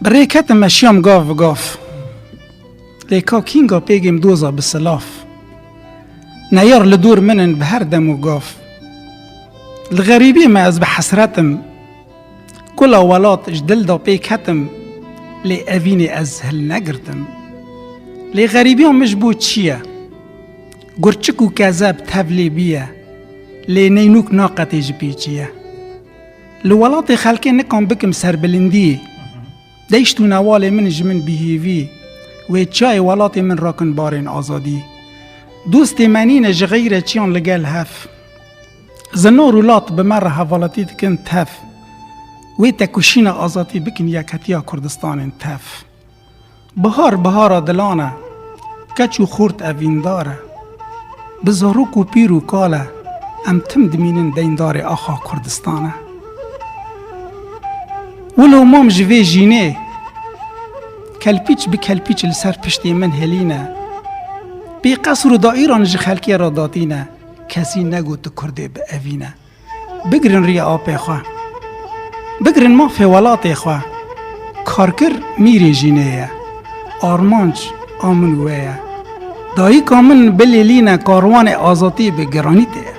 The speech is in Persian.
بریکت مشیام گاف و گاف لیکا کینگا پیگیم دوزا بسلاف نیار لدور منن به هر دم و گاف الغریبی ما از به حسرتم کل اولات جدل دا پیکتم لی اوینی از هل نگرتم لی غریبی هم مجبو چیه گرچک و کذب تبلی بیه لی نینوک ناقتی جبیچیه لولات خلکی نکام بکم سربلندی دیشتو نوال من جمن بیهیوی و چای ولات من راکن بارین آزادی دوست منین جغیر چیان لگل هف زنور ولات بمر حوالاتی دکن تف و تکوشین آزادی بکن یکتیا کردستان تف بهار دلانه کچو خورد اوینداره بزاروک و پیر و کاله ام تم دمینن دیندار آخا کردستانه ولو مام جوی جینه کلپیچ به کلپیچ لسر پشتی من هلینه بی قصر و دائیران جی خلکی را دادینه کسی نگو تو کرده به اوینه بگرن ری آپی خواه بگرن ما فوالات خواه کارکر میری جینه آرمانج آمن ویه دایی کامن بلیلینه کاروان آزادی به گرانیته